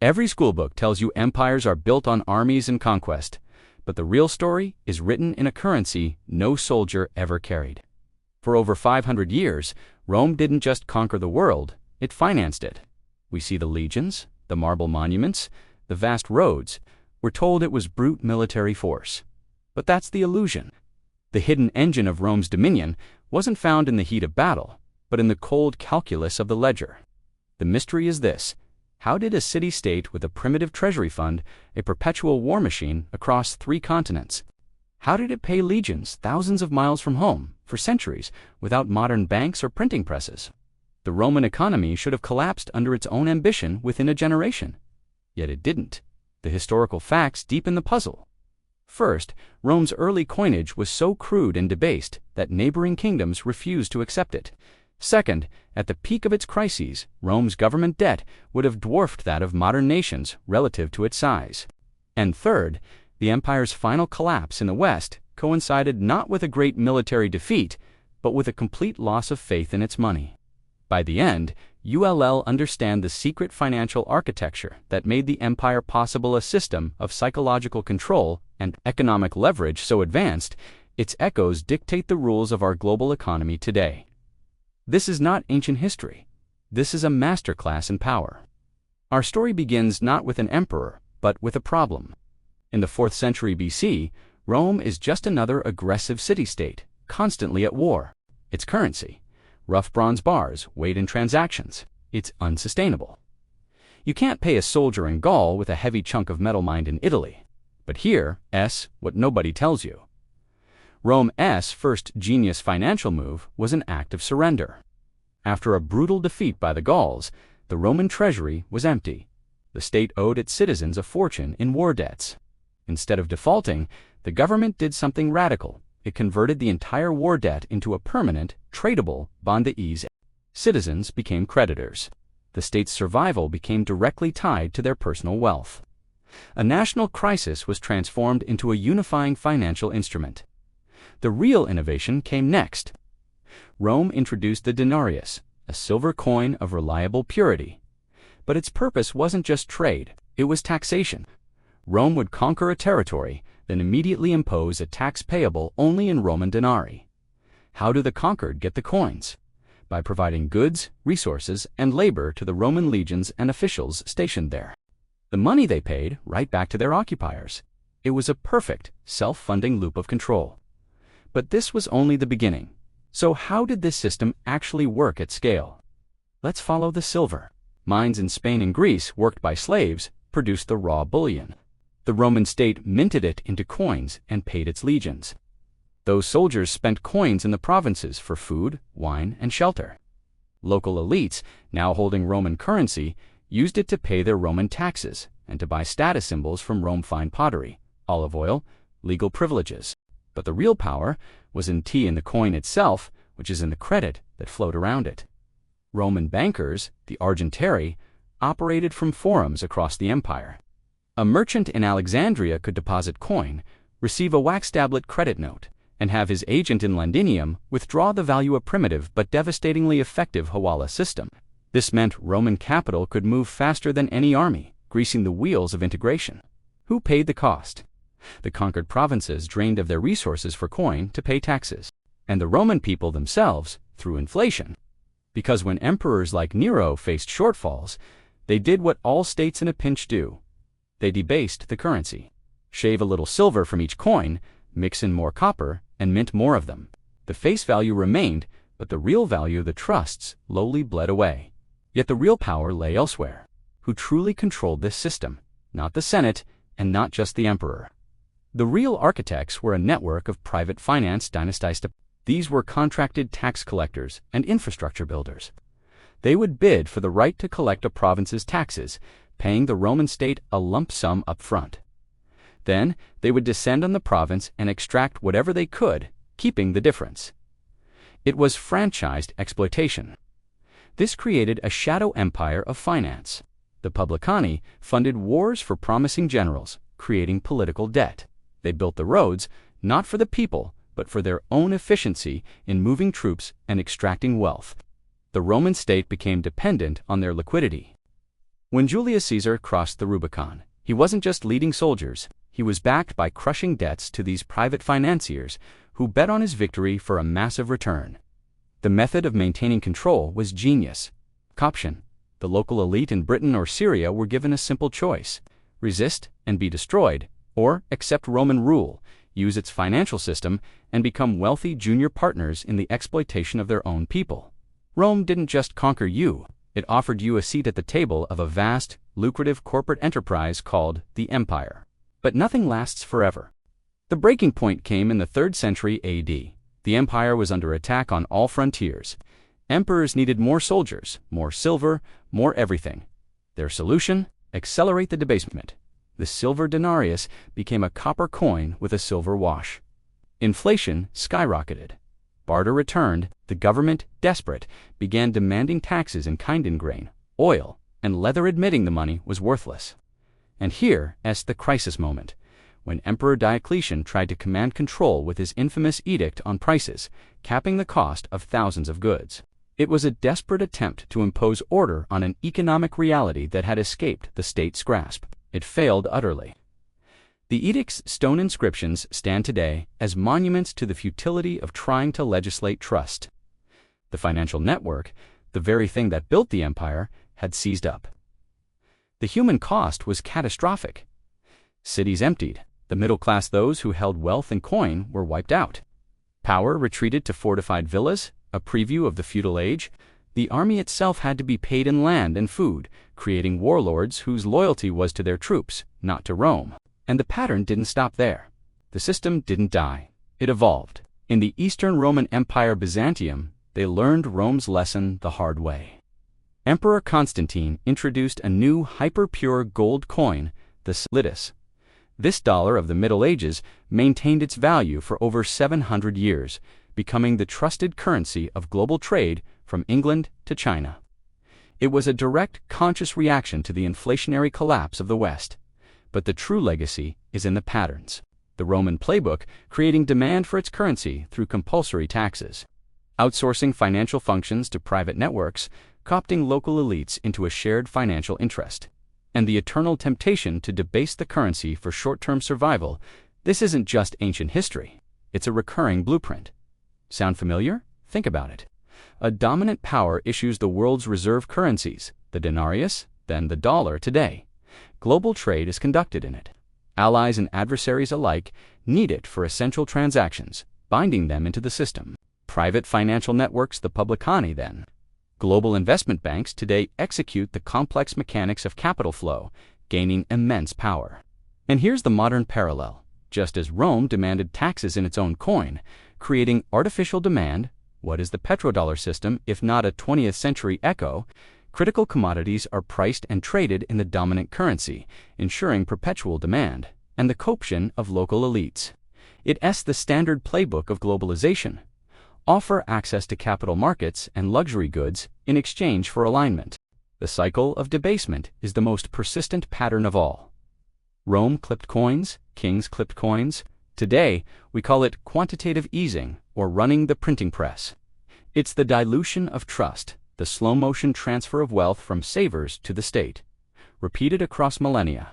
Every schoolbook tells you empires are built on armies and conquest, but the real story is written in a currency no soldier ever carried. For over 500 years, Rome didn't just conquer the world, it financed it. We see the legions, the marble monuments, the vast roads. We're told it was brute military force. But that's the illusion. The hidden engine of Rome's dominion wasn't found in the heat of battle, but in the cold calculus of the ledger. The mystery is this: how did a city-state with a primitive treasury fund, a perpetual war machine across 3 continents, how did it pay legions thousands of miles from home for centuries without modern banks or printing presses? The Roman economy should have collapsed under its own ambition within a generation. Yet it didn't. The historical facts deepen the puzzle. First, Rome's early coinage was so crude and debased that neighboring kingdoms refused to accept it. Second, at the peak of its crises, Rome's government debt would have dwarfed that of modern nations relative to its size. And third, the empire's final collapse in the West coincided not with a great military defeat, but with a complete loss of faith in its money. By the end, ULL understand the secret financial architecture that made the empire possible, a system of psychological control and economic leverage so advanced, its echoes dictate the rules of our global economy today. This is not ancient history. This is a masterclass in power. Our story begins not with an emperor, but with a problem. In the 4th century BC, Rome is just another aggressive city-state, constantly at war. Its currency, rough bronze bars weighed in transactions, it's unsustainable. You can't pay a soldier in Gaul with a heavy chunk of metal mined in Italy. But here, what nobody tells you. Rome's first genius financial move was an act of surrender. After a brutal defeat by the Gauls, the Roman treasury was empty. The state owed its citizens a fortune in war debts. Instead of defaulting, the government did something radical. It converted the entire war debt into a permanent, tradable bond. Citizens became creditors. The state's survival became directly tied to their personal wealth. A national crisis was transformed into a unifying financial instrument. The real innovation came next. Rome introduced the denarius, a silver coin of reliable purity. But its purpose wasn't just trade, it was taxation. Rome would conquer a territory, then immediately impose a tax payable only in Roman denarii. How do the conquered get the coins? By providing goods, resources, and labor to the Roman legions and officials stationed there. The money they paid right back to their occupiers. It was a perfect, self-funding loop of control. But this was only the beginning. So how did this system actually work at scale? Let's follow the silver. Mines in Spain and Greece, worked by slaves, produced the raw bullion. The Roman state minted it into coins and paid its legions. Those soldiers spent coins in the provinces for food, wine, and shelter. Local elites, now holding Roman currency, used it to pay their Roman taxes and to buy status symbols from Rome: fine pottery, olive oil, legal privileges. But the real power was in the coin itself, which is in the credit that flowed around it. Roman bankers, the argentari, operated from forums across the empire. A merchant in Alexandria could deposit coin, receive a wax tablet credit note, and have his agent in Londinium withdraw the value, a primitive but devastatingly effective hawala system. This meant Roman capital could move faster than any army, greasing the wheels of integration. Who paid the cost? The conquered provinces drained of their resources for coin to pay taxes, and the Roman people themselves through inflation. Because when emperors like Nero faced shortfalls, they did what all states in a pinch do. They debased the currency. Shave a little silver from each coin, mix in more copper, and mint more of them. The face value remained, but the real value, the trusts, slowly bled away. Yet the real power lay elsewhere. Who truly controlled this system? Not the Senate, and not just the emperor. The real architects were a network of private finance dynasties. These were contracted tax collectors and infrastructure builders. They would bid for the right to collect a province's taxes, paying the Roman state a lump sum up front. Then they would descend on the province and extract whatever they could, keeping the difference. It was franchised exploitation. This created a shadow empire of finance. The publicani funded wars for promising generals, creating political debt. They built the roads, not for the people, but for their own efficiency in moving troops and extracting wealth. The Roman state became dependent on their liquidity. When Julius Caesar crossed the Rubicon, he wasn't just leading soldiers, he was backed by crushing debts to these private financiers who bet on his victory for a massive return. The method of maintaining control was genius. Option: the local elite in Britain or Syria were given a simple choice: resist and be destroyed, or accept Roman rule, use its financial system, and become wealthy junior partners in the exploitation of their own people. Rome didn't just conquer you, it offered you a seat at the table of a vast, lucrative corporate enterprise called the Empire. But nothing lasts forever. The breaking point came in the 3rd century AD. The empire was under attack on all frontiers. Emperors needed more soldiers, more silver, more everything. Their solution? Accelerate the debasement. The silver denarius became a copper coin with a silver wash. Inflation skyrocketed. Barter returned. The government, desperate, began demanding taxes in kind grain, oil, and leather, admitting the money was worthless. And here's the crisis moment, when Emperor Diocletian tried to command control with his infamous edict on prices, capping the cost of thousands of goods. It was a desperate attempt to impose order on an economic reality that had escaped the state's grasp. It failed utterly. The edict's stone inscriptions stand today as monuments to the futility of trying to legislate trust. The financial network, the very thing that built the empire, had seized up. The human cost was catastrophic. Cities emptied. The middle class, those who held wealth and coin, were wiped out. Power retreated to fortified villas, a preview of the feudal age. The army itself had to be paid in land and food, creating warlords whose loyalty was to their troops, not to Rome. And the pattern didn't stop there. The system didn't die. It evolved. In the Eastern Roman Empire Byzantium, they learned Rome's lesson the hard way. Emperor Constantine introduced a new hyper-pure gold coin, the slidus. This dollar of the Middle Ages maintained its value for over 700 years, becoming the trusted currency of global trade from England to China. It was a direct, conscious reaction to the inflationary collapse of the West. But the true legacy is in the patterns. The Roman playbook, creating demand for its currency through compulsory taxes, outsourcing financial functions to private networks, co-opting local elites into a shared financial interest, and the eternal temptation to debase the currency for short-term survival. This isn't just ancient history. It's a recurring blueprint. Sound familiar? Think about it. A dominant power issues the world's reserve currencies, the denarius, then the dollar today. Global trade is conducted in it. Allies and adversaries alike need it for essential transactions, binding them into the system. Private financial networks, the publicani, then. Global investment banks today execute the complex mechanics of capital flow, gaining immense power. And here's the modern parallel. Just as Rome demanded taxes in its own coin, creating artificial demand, what is the petrodollar system if not a 20th century echo? Critical commodities are priced and traded in the dominant currency, ensuring perpetual demand, and the cooption of local elites. It's the standard playbook of globalization. Offer access to capital markets and luxury goods in exchange for alignment. The cycle of debasement is the most persistent pattern of all. Rome clipped coins, kings clipped coins. Today, we call it quantitative easing or running the printing press. It's the dilution of trust, the slow-motion transfer of wealth from savers to the state, repeated across millennia.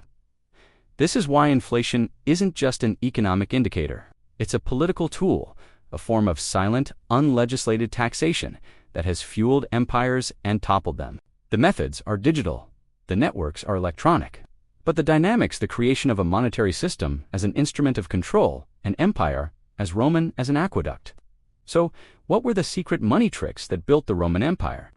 This is why inflation isn't just an economic indicator. It's a political tool, a form of silent, unlegislated taxation that has fueled empires and toppled them. The methods are digital. The networks are electronic. But the dynamics, the creation of a monetary system as an instrument of control, an empire as Roman as an aqueduct. So, what were the secret money tricks that built the Roman Empire?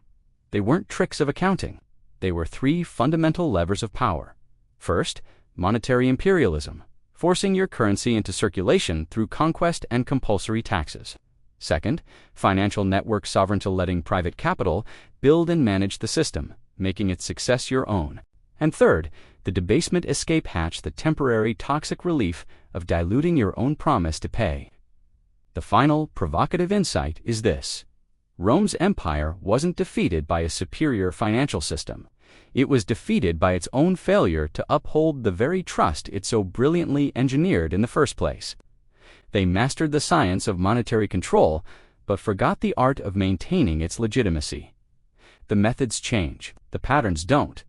They weren't tricks of accounting. They were 3 fundamental levers of power. First, monetary imperialism, forcing your currency into circulation through conquest and compulsory taxes. Second, financial network sovereignty, letting private capital build and manage the system, making its success your own. And third, the debasement escape hatch, the temporary toxic relief of diluting your own promise to pay. The final, provocative insight is this. Rome's empire wasn't defeated by a superior financial system. It was defeated by its own failure to uphold the very trust it so brilliantly engineered in the first place. They mastered the science of monetary control, but forgot the art of maintaining its legitimacy. The methods change, the patterns don't.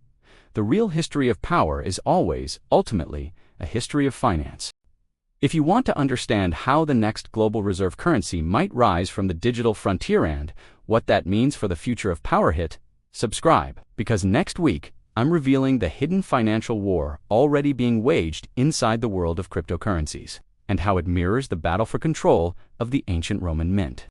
the real history of power is always, ultimately, a history of finance. If you want to understand how the next global reserve currency might rise from the digital frontier and what that means for the future of power, subscribe, because next week I'm revealing the hidden financial war already being waged inside the world of cryptocurrencies, and how it mirrors the battle for control of the ancient Roman mint.